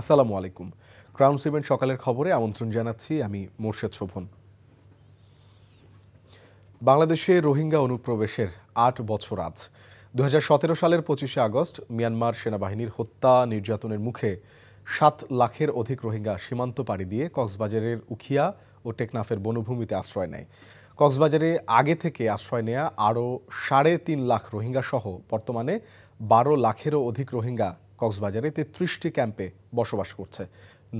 আসসালামু আলাইকুম। Crown event সকালের খবরে আমন্ত্রণ জানাচ্ছি আমি মোর্শেদ শোভন। বাংলাদেশে রোহিঙ্গা অনুপ্রবেশের ৮ বছর আজ ২০১৭ সালের ২৫শে আগস্ট মিয়ানমার সেনাবাহিনীর হত্যা নির্যাতনের মুখে ৭ লাখের অধিক রোহিঙ্গা সীমান্ত পাড়ি দিয়ে কক্সবাজারের উখিয়া ও টেকনাফের বনভূমিতে আশ্রয় নেয়। কক্সবাজারে আগে থেকে আশ্রয় নেয়া আরও ৩.৫ লাখ রোহিঙ্গা সহ বর্তমানে ১২ লাখেরও অধিক রোহিঙ্গা কক্সবাজারে ৩৩টি ক্যাম্পে বসবাস করছে।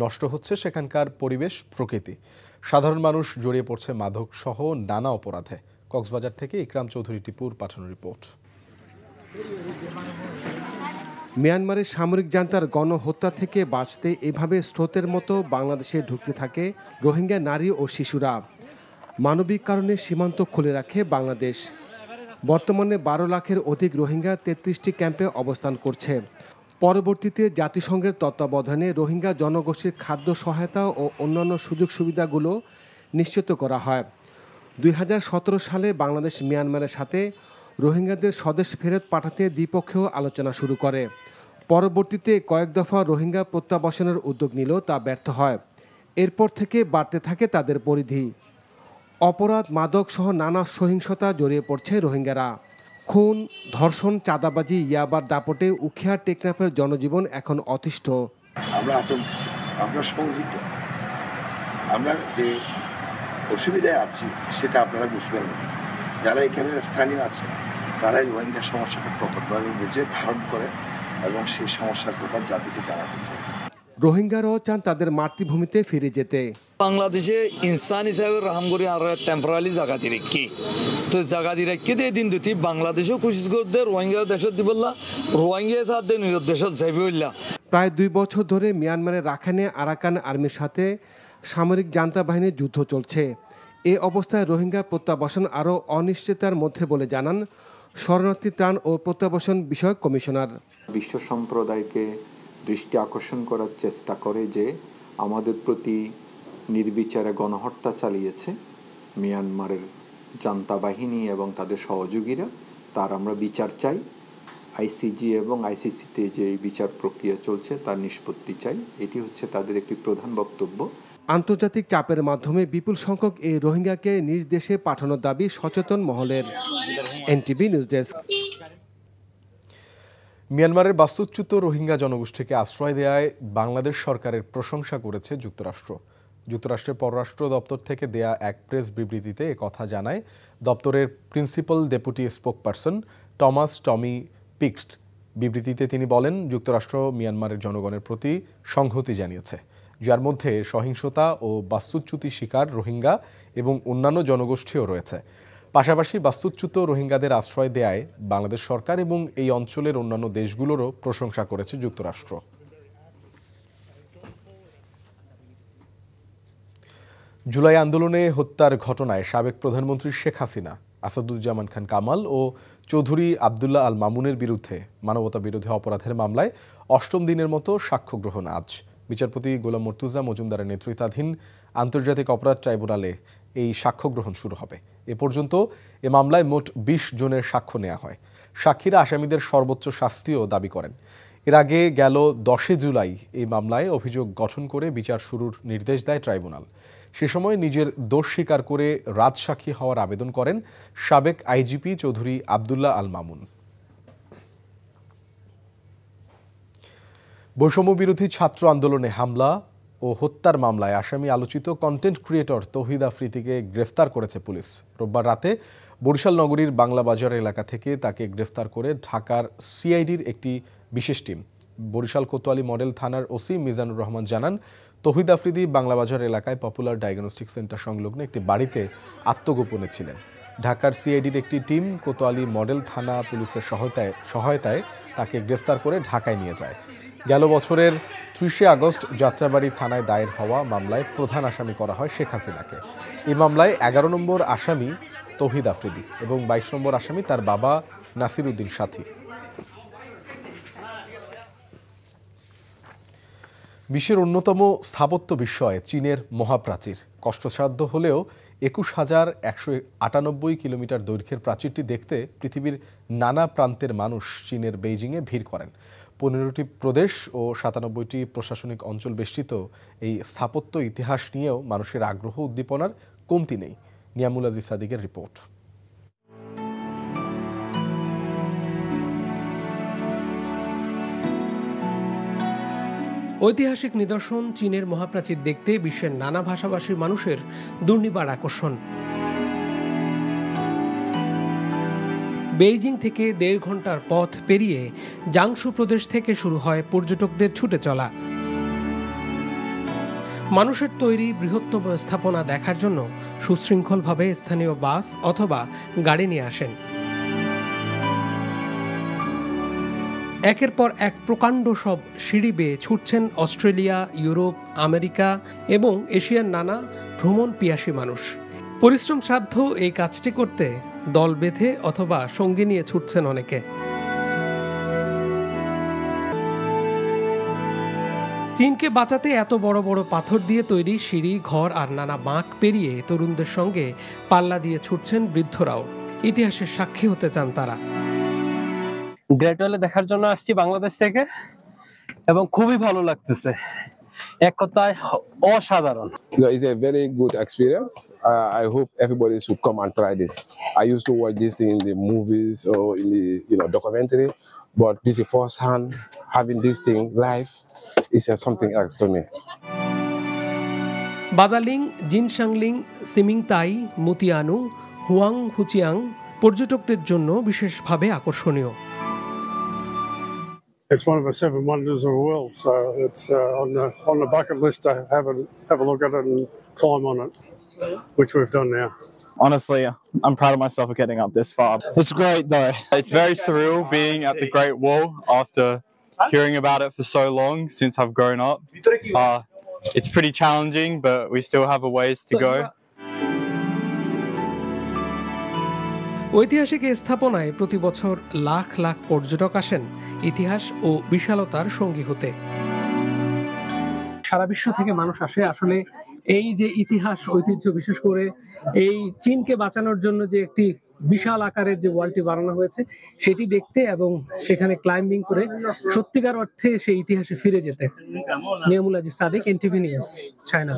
নষ্ট হচ্ছে সেখানকার পরিবেশ প্রকৃতি। সাধারণ মানুষ জড়িয়ে পড়ছে মাদক সহ নানা অপরাধে। কক্সবাজার থেকে ইকরাম চৌধুরী টিপুর পাঠানো রিপোর্ট। মিয়ানমারের সামরিক জান্তার গণহত্যা থেকে বাঁচতে এভাবে স্রোতের মতো বাংলাদেশে ঢুকতে থাকে রোহিঙ্গা নারী ও শিশুরা। মানবিক কারণে সীমান্ত খুলে রাখে বাংলাদেশ। বর্তমানে ১২ লাখের অধিক রোহিঙ্গা ৩৩টি ক্যাম্পে অবস্থান করছে। পরবর্তীতে জাতিসংঘের তত্ত্বাবধানে রোহিঙ্গা জনগোষ্ঠীর খাদ্য সহায়তা ও অন্যান্য সুযোগ সুবিধাগুলো নিশ্চিত করা হয়। ২০১৭ সালে বাংলাদেশ মিয়ানমারের সাথে রোহিঙ্গাদের স্বদেশ ফেরত পাঠাতে দ্বিপক্ষীয় আলোচনা শুরু করে। পরবর্তীতে কয়েক দফা রোহিঙ্গা প্রত্যাবাসনের উদ্যোগ নিলেও তা ব্যর্থ হয়। এরপর থেকে বাড়তে থাকে তাদের পরিধি। অপরাধ, মাদক সহ নানা সহিংসতা জড়িয়ে পড়ছে রোহিঙ্গারা। খুন, ধর্ষণ, চাঁদাবাজি, ইয়াবার দাপটে উখিয়া টেকনাফের জনজীবন এখন অতিষ্ঠ। আমরা সংগঠিত, আমরা যে অসুবিধায় আছি সেটা আপনারা বুঝবেন না। যারা এখানে স্থানীয় আছে তারাই রোহিঙ্গা সমস্যাটা প্রকটভাবে বুঝে ধারণ করে এবং সেই সমস্যার কথা জাতিকে জানাতে চায়। রোহিঙ্গারাও চান তাদের মাতৃভূমিতে ফিরে যেতে। বাংলাদেশে ইনসান হিসাবে রাহাম করে আর টেম্পোরারি জায়গা দিয়ে রেখে তো জায়গা দিয়ে রেখে দিয়ে দিন দুটি বাংলাদেশও খুশি করতে রোহিঙ্গা দেশত দিবল্লা রোহিঙ্গা সাথ দিয়ে নিজের দেশত যাইবল্লা। প্রায় ২ বছর ধরে মিয়ানমারের রাখাইনে আরাকান আর্মির সাথে সামরিক জান্তা বাহিনীর যুদ্ধ চলছে। এ অবস্থায় রোহিঙ্গা প্রত্যাবাসন আরও অনিশ্চয়তার মধ্যে বলে জানান শরণার্থী ত্রাণ ও প্রত্যাবাসন বিষয়ক কমিশনার। বিশ্ব সম্প্রদায়কে দৃষ্টি আকর্ষণ করার চেষ্টা করে যে আমাদের প্রতি নির্বিচারে গণহত্যা চালিয়েছে মিয়ানমারের জান্তা বাহিনী এবং তাদের সহযোগীরা, তার আমরা বিচার চাই। আইসিজি এবং আইসিসিতে যে বিচার প্রক্রিয়া চলছে তার নিষ্পত্তি চাই। এটি হচ্ছে তাদের একটি প্রধান বক্তব্য। আন্তর্জাতিক চাপের মাধ্যমে বিপুল সংখ্যক এই রোহিঙ্গাকে নিজ দেশে পাঠানোর দাবি সচেতন মহলের। NTV news desk. মিয়ানমারের বাস্তুচ্যুত রোহিঙ্গা জনগোষ্ঠীকে আশ্রয় দেয়ায় বাংলাদেশ সরকারের প্রশংসা করেছে যুক্তরাষ্ট্র। যুক্তরাষ্ট্রের পররাষ্ট্র দপ্তর থেকে দেয়া এক প্রেস বিবৃতিতে একথা জানায় দপ্তরের প্রিন্সিপাল ডেপুটি স্পোকপারসন টমি পিক্সট। বিবৃতিতে তিনি বলেন, যুক্তরাষ্ট্র মিয়ানমারের জনগণের প্রতি সংহতি জানিয়েছে, যার মধ্যে সহিংসতা ও বাস্তুচ্যুতি শিকার রোহিঙ্গা এবং অন্যান্য জনগোষ্ঠীও রয়েছে। পাশাপাশি বাস্তুচ্যুত রোহিঙ্গাদের আশ্রয় দেয়ায় বাংলাদেশ সরকার এবং এই অঞ্চলের অন্যান্য দেশগুলোরও প্রশংসা করেছে যুক্তরাষ্ট্র। জুলাই আন্দোলনে হত্যার ঘটনায় সাবেক প্রধানমন্ত্রী শেখ হাসিনা, আসাদুজ্জামান খান কামাল ও চৌধুরী আবদুল্লাহ আল মামুনের বিরুদ্ধে মানবতাবিরোধী অপরাধের মামলায় ৮ম দিনের মতো সাক্ষ্য গ্রহণ আজ। বিচারপতি গোলাম মর্তুজা মজুমদারের নেতৃত্বাধীন আন্তর্জাতিক অপরাধ ট্রাইব্যুনালে এই সাক্ষ্য গ্রহণ শুরু হবে। এ পর্যন্ত এ মামলায় মোট ২০ জনের সাক্ষ্য নেওয়া হয়। সাক্ষীরা আসামিদের সর্বোচ্চ শাস্তিও দাবি করেন। এর আগে গেল ১০ জুলাই এই মামলায় অভিযোগ গঠন করে বিচার শুরুর নির্দেশ দেয় ট্রাইব্যুনাল। সে সময় নিজের দোষ স্বীকার করে রাজসাক্ষী হওয়ার আবেদন করেন সাবেক আইজিপি চৌধুরী আবদুল্লাহ আল মামুন। বৈষম্য বিরোধী ছাত্র আন্দোলনে হামলা ও হত্যার মামলায় আসামি আলোচিত কন্টেন্ট ক্রিয়েটর তৌহিদ আফ্রিদিকে গ্রেফতার করেছে পুলিশ। রোববার রাতে বরিশাল নগরীর বাংলা বাজার এলাকা থেকে তাকে গ্রেফতার করে ঢাকার সিআইডির একটি বিশেষ টিম। বরিশাল কোতোয়ালি মডেল থানার ওসি মিজানুর রহমান জানান, তৌহিদ আফ্রিদি বাংলা বাজার এলাকায় পপুলার ডায়াগনস্টিক সেন্টার সংলগ্ন একটি বাড়িতে আত্মগোপনে ছিলেন। ঢাকার সিআইডির একটি টিম কোতোয়ালি মডেল থানা পুলিশের সহায়তায় তাকে গ্রেফতার করে ঢাকায় নিয়ে যায়। গেল বছরের ৩০শে আগস্ট যাত্রাবাড়ি থানায় দায়ের হওয়া মামলায় প্রধান আসামি করা হয় শেখ হাসিনাকে। এই মামলায় ১১ নম্বর আসামি তৌহিদ আফ্রিদি এবং ২২ নম্বর আসামি তার বাবা নাসির উদ্দিন সাথী। বিশ্বের অন্যতম স্থাপত্য বিস্ময় চীনের মহাপ্রাচীর। কষ্টসাধ্য হলেও ২১,১৯৮ কিলোমিটার দৈর্ঘ্যের প্রাচীরটি দেখতে পৃথিবীর নানা প্রান্তের মানুষ চীনের বেইজিংয়ে ভিড় করেন। 15টি প্রদেশ ও 97টি প্রশাসনিক অঞ্চল বেষ্টিত এই স্থাপত্য ইতিহাস নিয়েও মানুষের আগ্রহ উদ্দীপনার কমতি নেই। নিয়ামুল আজিজ সাদিকের রিপোর্ট। ঐতিহাসিক নিদর্শন চীনের মহাপ্রাচীর দেখতে বিশ্বের নানা ভাষাভাষীর মানুষের দুর্নিবার আকর্ষণ। বেইজিং থেকে 1.5 ঘন্টার পথ পেরিয়ে জাংশু প্রদেশ থেকে শুরু হয় পর্যটকদের ছুটে চলা। মানুষের তৈরি বৃহত্তম স্থাপনা দেখার জন্য সুশৃঙ্খলভাবে স্থানীয় বাস অথবা গাড়ি নিয়ে আসেন। একের পর এক প্রকাণ্ড সব সিঁড়ি বেয়ে ছুটছেন অস্ট্রেলিয়া, ইউরোপ, আমেরিকা এবং এশিয়ার নানা ভ্রমণ পিয়াসী মানুষ। পরিশ্রম সাধ্য এই কাজটি করতে দল বেঁধে অথবা সঙ্গী নিয়ে ছুটছেন অনেকে। চীনকে বাঁচাতে এত বড় বড় পাথর দিয়ে তৈরি সিঁড়ি, ঘর আর নানা বাঁক পেরিয়ে তরুণদের সঙ্গে পাল্লা দিয়ে ছুটছেন বৃদ্ধরাও। ইতিহাসের সাক্ষী হতে চান তারা। গ্রেট ওয়াল দেখার জন্য আসছি বাংলাদেশ থেকে এবং খুবই ভালো লাগতেছে, এক কথায় অসাধারণ। It's a very good experience. I hope everybody should come and try this. I used to watch this in the movies or in the documentary, but this is first hand having this thing live is something else to me. Badaling, Jinshanling, Simatai, Mutianyu, Huanghuacheng পর্যটকদের জন্য বিশেষভাবে আকর্ষণীয়। It's one of the 7 wonders of the world, so it's on the bucket list to have a look at it and climb on it, which we've done now. Honestly, I'm proud of myself for getting up this far. It's great though. It's very surreal being at the Great Wall after hearing about it for so long since I've grown up. It's pretty challenging, but we still have a ways to go. ঐতিহাসিক এই স্থাপনায় প্রতি বছর লাখ লাখ পর্যটক আসেন ইতিহাস ও বিশালতার সঙ্গী হতে। সারা বিশ্ব থেকে মানুষ আসে আসলে এই যে ইতিহাস ঐতিহ্য, বিশেষ করে এই চীনকে বাঁচানোর জন্য যে একটি বিশাল আকারের যে ওয়ালটি বানানো হয়েছে সেটি দেখতে এবং সেখানে ক্লাইম্বিং করে সত্যিকার অর্থে সেই ইতিহাসে ফিরে যেতে। Niamul Aziz Sadiq, NTV news, China.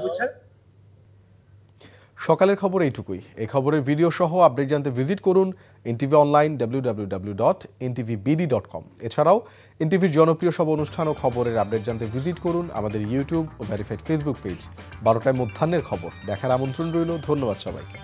সকালের খবর এইটুকুই। এই খবরের ভিডিও সহ আপডেট জানতে ভিজিট করুন NTV অনলাইন www.ntvbd.com। এছাড়াও NTVর জনপ্রিয় সব অনুষ্ঠান ও খবরের আপডেট জানতে ভিজিট করুন আমাদের ইউটিউব ও ভেরিফাইড ফেসবুক পেজ। 12টায় মধ্যাহ্নের খবর দেখার আমন্ত্রণ রইল। ধন্যবাদ সবাইকে।